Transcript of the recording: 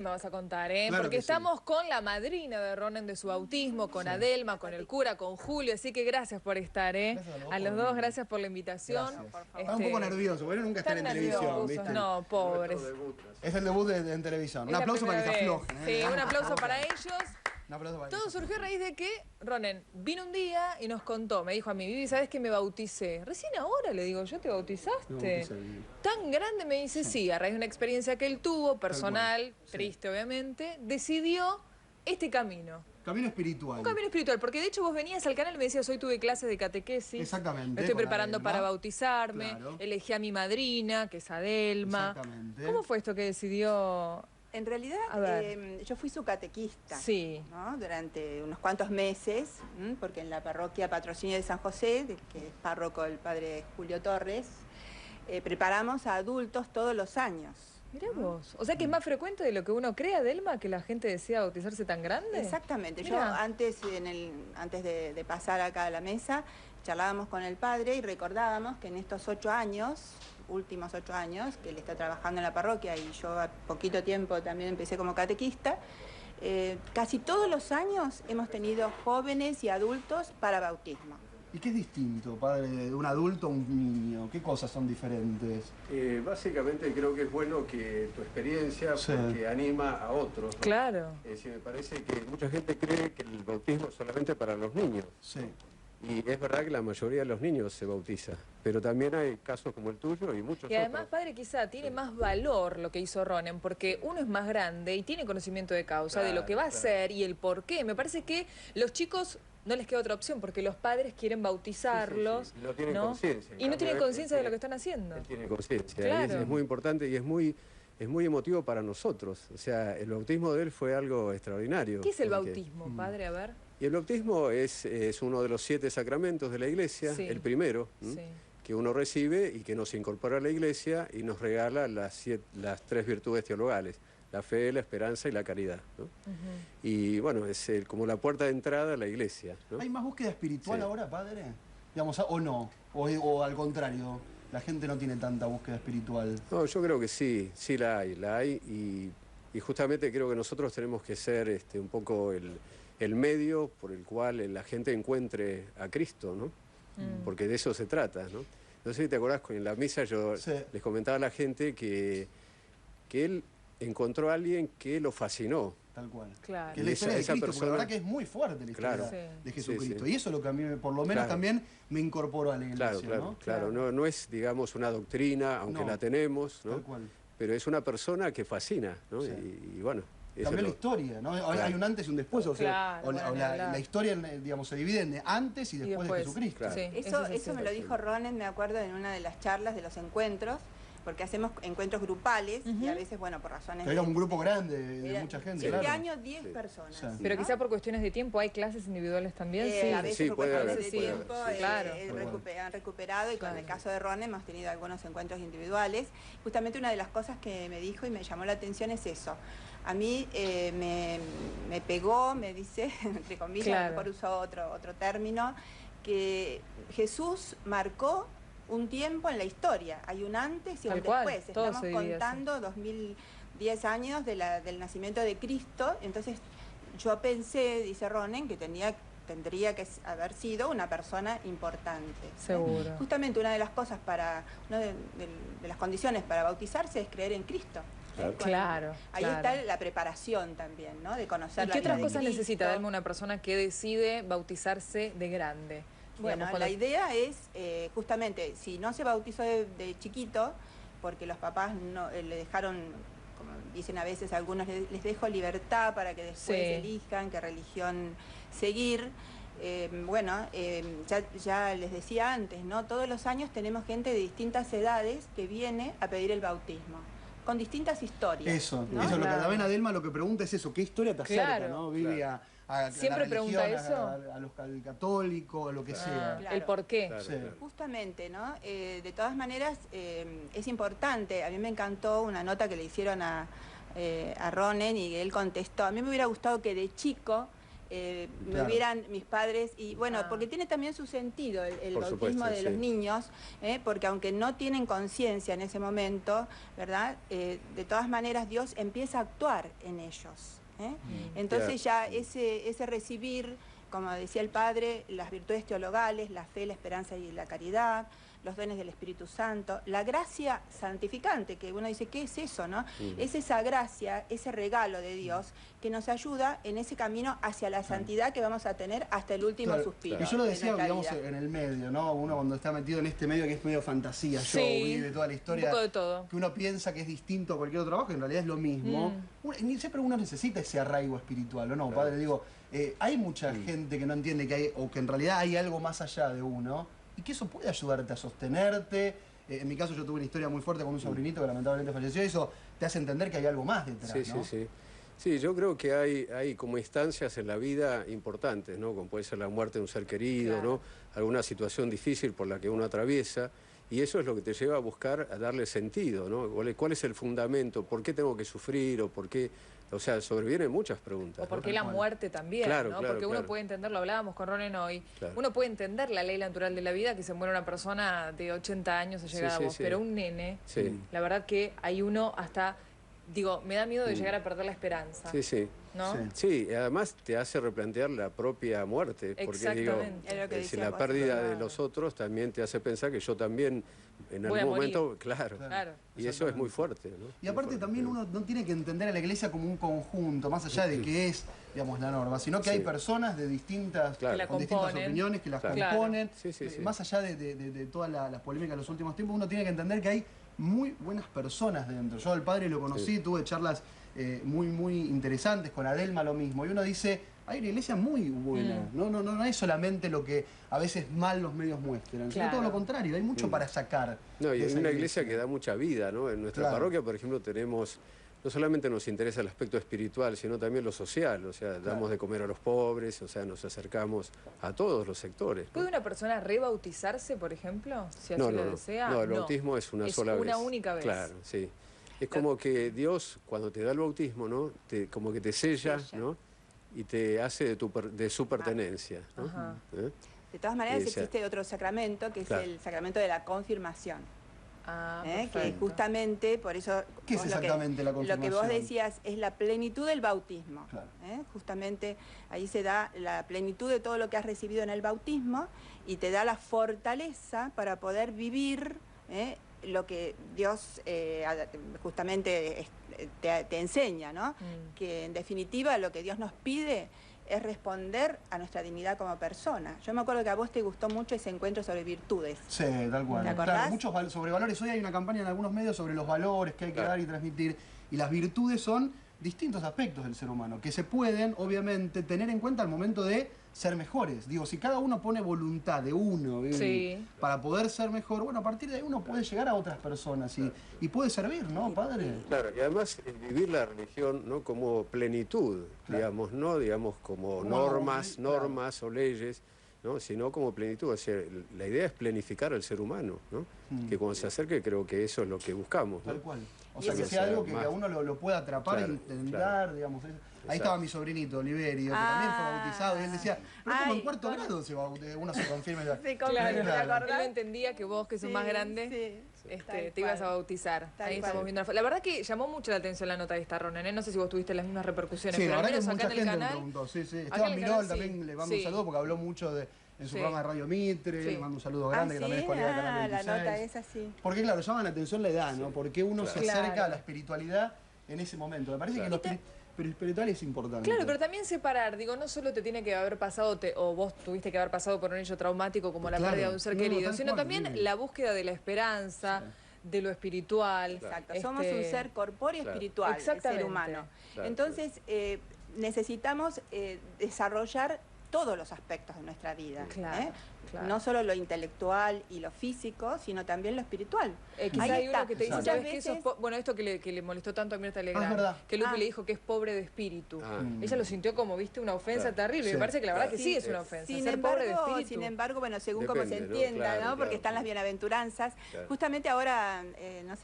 Me vas a contar, ¿eh? Claro Porque que sí. estamos con la madrina de Ronen de su bautismo, con Adelma, con el cura, con Julio, así que gracias por estar, ¿eh? Gracias a vos A por los dos, venir. gracias por la invitación. Gracias. Estaba un poco nervioso, porque nunca están Están en televisión, nerviosos, ¿viste? no, pobres. Es el debut en televisión. Un Es la aplauso para que se primera vez. aflojen, ¿eh? Sí, un aplauso para ellos. Un aplauso para que Todo se surgió a aflojen. raíz de que Ronen vino un día y nos contó, me dijo a mí, Vivi, ¿sabes que me bauticé? Recién ahora le digo, ¿yo te bautizaste? bauticé. Tan grande, me dice, sí, a raíz de una experiencia que él tuvo, personal, Sí. triste obviamente, decidió este camino. Camino espiritual. Un camino espiritual, porque de hecho vos venías al canal y me decías, hoy tuve clases de catequesis. Exactamente. Me estoy con preparando Adelma. para bautizarme, Claro. elegí a mi madrina, que es Adelma. Exactamente. ¿Cómo fue esto que decidió? En realidad, A ver. yo fui su catequista, Sí. ¿no? Durante unos cuantos meses, porque en la parroquia Patrocinio de San José, que es párroco el padre Julio Torres, preparamos a adultos todos los años. Mirá vos. O sea que es más frecuente de lo que uno cree, Adelma, que la gente desea bautizarse tan grande. Exactamente. Yo Mirá. antes de pasar acá a la mesa, charlábamos con el padre y recordábamos que en estos 8 años, últimos 8 años, que él está trabajando en la parroquia y yo a poquito tiempo también empecé como catequista, casi todos los años hemos tenido jóvenes y adultos para bautismo. ¿Y qué es distinto, padre, de un adulto a un niño? ¿Qué cosas son diferentes? Básicamente creo que es bueno que tu experiencia, Sí. porque anima a otros, ¿no? Claro. Es decir, me parece que mucha gente cree que el bautismo es solamente para los niños. Sí. Y es verdad que la mayoría de los niños se bautiza, pero también hay casos como el tuyo y muchos Y además, otros. padre, quizá tiene más valor lo que hizo Ronen, porque uno es más grande y tiene conocimiento de causa, de lo que va a Claro. hacer y el por qué. Me parece que los chicos no les queda otra opción, porque los padres quieren bautizarlos, Sí. No tienen conciencia. En Y no cambio, tienen él conciencia de lo tiene- que están haciendo. Él tiene conciencia. Claro. Es muy importante y es muy emotivo para nosotros. O sea, el bautismo de él fue algo extraordinario. ¿Qué es el porque- bautismo, padre? A ver. Y el bautismo es uno de los 7 sacramentos de la Iglesia, Sí. el primero, Sí. que uno recibe y que nos incorpora a la Iglesia y nos regala las 3 virtudes teologales, la fe, la esperanza y la caridad, ¿no? Y bueno, es como la puerta de entrada a la Iglesia, ¿no? ¿Hay más búsqueda espiritual Sí. ahora, padre? Digamos, o no, o al contrario, la gente no tiene tanta búsqueda espiritual. No, yo creo que sí, sí la hay y justamente creo que nosotros tenemos que ser un poco el medio por el cual la gente encuentre a Cristo, ¿no? Porque de eso se trata, ¿no? No sé si te acordás, en la misa yo Sí. les comentaba a la gente que él encontró a alguien que lo fascinó. Tal cual. Claro. Que la historia de Esa Cristo, porque la persona- verdad que es muy fuerte la historia Claro. Sí. de Jesucristo. Sí. Y eso es lo que a mí, por lo menos, Claro. también me incorporó a la iglesia, Claro, claro, ¿no? claro. No es, digamos, una doctrina, aunque No. la tenemos, ¿no? Tal cual. Pero es una persona que fascina, ¿no? Sí. Y bueno, eso Cambió es la lo- historia, ¿no? Claro. Hay un antes y un después, o sea, Claro, o la, bueno, o ni la- hablar. la historia, digamos, se divide en antes y después, de Jesucristo. Claro. Sí, Eso sí, sí. me lo dijo Ronen, me acuerdo, en una de las charlas de los encuentros, porque hacemos encuentros grupales y a veces, bueno, por razones Que era un grupo grande de era- mucha gente, Este claro. año 10 personas. Sí. Pero ¿no? quizá por cuestiones de tiempo, ¿hay clases individuales también? A veces Sí, por puede cuestiones haber, de puede haber, tiempo sí. Claro. han recuperado y con el caso de Ronen hemos tenido algunos encuentros individuales. Justamente una de las cosas que me dijo y me llamó la atención es eso. A mí me pegó, me dice, entre comillas, Claro. a lo mejor usó otro término, que Jesús marcó un tiempo en la historia. Hay un antes y un Tal cual, después. todo Estamos se divide así. contando 2010 años del nacimiento de Cristo. Entonces yo pensé, dice Ronen, que tendría que haber sido una persona importante. Seguro. Justamente una de las cosas una de las condiciones para bautizarse es creer en Cristo. Claro, Ahí claro. está la preparación también, ¿no? De conocer ¿Y la qué vida otras de cosas Cristo. necesita, Dalma, una persona que decide bautizarse de grande? Bueno, Digamos, la cuando- idea es justamente, si no se bautizó de chiquito, porque los papás no le dejaron, como dicen a veces algunos, les dejo libertad para que después Sí. elijan qué religión seguir. Ya les decía antes, ¿no? Todos los años tenemos gente de distintas edades que viene a pedir el bautismo, con distintas historias. Eso, ¿no? eso es lo que Claro. también Adelma lo que pregunta es eso, ¿qué historia te acerca, Claro. no? Vivi a ¿Siempre la pregunta religión, eso? al católico, a lo que sea. Claro. El por qué. Claro, Sí. claro. Justamente, ¿no? De todas maneras, es importante. A mí me encantó una nota que le hicieron a Ronen y él contestó. A mí me hubiera gustado que de chico me Claro. hubieran mis padres, y bueno, porque tiene también su sentido el Por bautismo supuesto, de los sí. niños, porque aunque no tienen conciencia en ese momento, ¿verdad? De todas maneras Dios empieza a actuar en ellos. Entonces ya ese recibir, como decía el padre, las virtudes teologales, la fe, la esperanza y la caridad, los dones del Espíritu Santo, la gracia santificante, que uno dice, ¿qué es eso, no? Es esa gracia, ese regalo de Dios que nos ayuda en ese camino hacia la santidad que vamos a tener hasta el último Claro. suspiro. Y yo lo de decía, nuestra digamos, vida. en el medio, ¿no? Uno cuando está metido en este medio que es medio fantasía, Sí, show, vive toda la historia. un poco de todo. Que uno piensa que es distinto a cualquier otro trabajo, que en realidad es lo mismo. Ni siempre uno necesita ese arraigo espiritual, ¿o no? Padre, digo, hay mucha gente que no entiende que hay, o que en realidad hay algo más allá de uno, y que eso puede ayudarte a sostenerte. En mi caso yo tuve una historia muy fuerte con un sobrinito que lamentablemente falleció, y eso te hace entender que hay algo más detrás, Sí, ¿no? sí, sí. Sí, yo creo que hay como instancias en la vida importantes, ¿no? Como puede ser la muerte de un ser querido, Claro. ¿no? Alguna situación difícil por la que uno atraviesa, y eso es lo que te lleva a buscar, a darle sentido, ¿no? ¿Cuál es el fundamento? ¿Por qué tengo que sufrir? ¿O por qué? O sea, sobrevienen muchas preguntas. O por ¿no? qué la muerte también, Claro, ¿no? claro, Porque uno claro. puede entender, lo hablábamos con Ronen hoy, Claro. uno puede entender la ley natural de la vida, que se muere una persona de 80 años a Sí, llegar sí, a vos, sí. pero un nene, Sí. la verdad que hay uno hasta, digo, me da miedo de llegar a perder la esperanza, Sí, sí. ¿no? Sí. Sí, y además te hace replantear la propia muerte, porque digo, Exactamente. Es lo que si decía la vos. pérdida de Claro. los otros también te hace pensar que yo también en Voy a algún morir. momento, claro, Claro. y eso es muy fuerte, ¿no? Y aparte también uno no tiene que entender a la iglesia como un conjunto, más allá de que es, digamos, la norma, sino que hay Sí. personas de distintas, Claro. Que la con distintas componen. opiniones que las Claro. componen. Sí, sí, sí. Más allá de todas las polémicas de los últimos tiempos, uno tiene que entender que hay muy buenas personas dentro. Yo al padre lo conocí, tuve charlas muy interesantes, con Adelma lo mismo, y uno dice, hay una iglesia muy buena, no es solamente lo que a veces mal los medios muestran, sino Claro. todo lo contrario, hay mucho para sacar. No, y de es esa una iglesia que da mucha vida, ¿no? En nuestra Claro. parroquia, por ejemplo, tenemos, no solamente nos interesa el aspecto espiritual, sino también lo social, o sea, damos de comer a los pobres, o sea, nos acercamos a todos los sectores, ¿no? ¿Puede una persona rebautizarse, por ejemplo, si así No, lo no, desea? no, el bautismo es una sola vez. Es una única vez. Claro, sí. Es como que Dios, cuando te da el bautismo, ¿no? Como que te sella, ¿no? Y te hace de su pertenencia, ¿no? Ajá. ¿Eh? De todas maneras Y esa- existe otro sacramento, que es Claro. el sacramento de la confirmación. Ah, Que perfecto. justamente, por eso... ¿Qué es vos lo que- exactamente la Lo que vos confirmación? decías es la plenitud del bautismo. Claro. Justamente ahí se da la plenitud de todo lo que has recibido en el bautismo y te da la fortaleza para poder vivir lo que Dios justamente te enseña, ¿no? Que en definitiva lo que Dios nos pide es responder a nuestra dignidad como persona. Yo me acuerdo que a vos te gustó mucho ese encuentro sobre virtudes. Sí, tal cual. ¿Te acordás? Claro, muchos sobre valores. Hoy hay una campaña en algunos medios sobre los valores que hay que Claro. dar y transmitir. Y las virtudes son distintos aspectos del ser humano, que se pueden, obviamente, tener en cuenta al momento de ser mejores. Digo, si cada uno pone voluntad de uno Sí. para poder ser mejor, bueno, a partir de ahí uno puede llegar a otras personas y puede servir, ¿no, padre? Claro, y además vivir la religión, ¿no? Como plenitud, Claro. digamos, no digamos como Como normas claro. o leyes, ¿no? Sino como plenitud. O sea, la idea es planificar al ser humano, ¿no? Que cuando se acerque creo que eso es lo que buscamos, ¿no? Tal cual. O Y sea, que eso sea es algo que más- a uno lo pueda atrapar Claro, e intentar, claro. digamos. Ahí Exacto. estaba mi sobrinito, Oliverio, que también fue bautizado, y él decía, pero como en Ay, cuarto bueno. grado uno se confirma. Se Claro, ¿te claro. acordás? él no entendía que vos, que sos más grande, tal te ibas a cual. bautizar. Tal Ahí cual. estamos viendo la foto. La verdad que llamó mucho la atención la nota de esta, Ronen, ¿eh? No sé si vos tuviste las mismas repercusiones, Sí, la pero al verdad que menos mucha acá en el gente me canal... preguntó. Sí, sí. acá en Esteban el Mirol canal, también sí. le mando Sí. un saludo porque habló mucho en su Sí. programa de Radio Mitre. Sí. Le mando un saludo grande, que también es colega de Canal la 26. nota es así. Porque claro, llama la atención la edad, ¿no? Porque uno se Claro. acerca a la espiritualidad en ese momento. Me parece que lo espiritual es importante. Claro, pero también separar, digo, no solo te tiene que haber pasado, o vos tuviste que haber pasado por un hecho traumático como la Claro. pérdida de un ser No, querido, tal sino cual, también sí. la búsqueda de la esperanza, de lo espiritual. Exacto, somos un ser corpóreo y Claro. espiritual, el ser Exactamente. humano. Claro, Entonces, necesitamos desarrollar todos los aspectos de nuestra vida. Claro, claro. No solo lo intelectual y lo físico, sino también lo espiritual. Quizá Ahí hay está. uno que te dice, Exacto. ¿sabes Muchas qué? Sos veces- po-". Bueno, esto que le molestó tanto a Mirta es Legrand, verdad. que Lupi Ah. le dijo que es pobre de espíritu. Ah. Ella lo sintió como, viste, una ofensa Claro. terrible. Sí. Me parece que la verdad Claro. que sí es una ofensa. Sin ser pobre de embargo, espíritu. bueno, según cómo se Depende, ¿no? entienda, Claro, ¿no? Porque claro. están las bienaventuranzas. Claro. Justamente ahora, no sé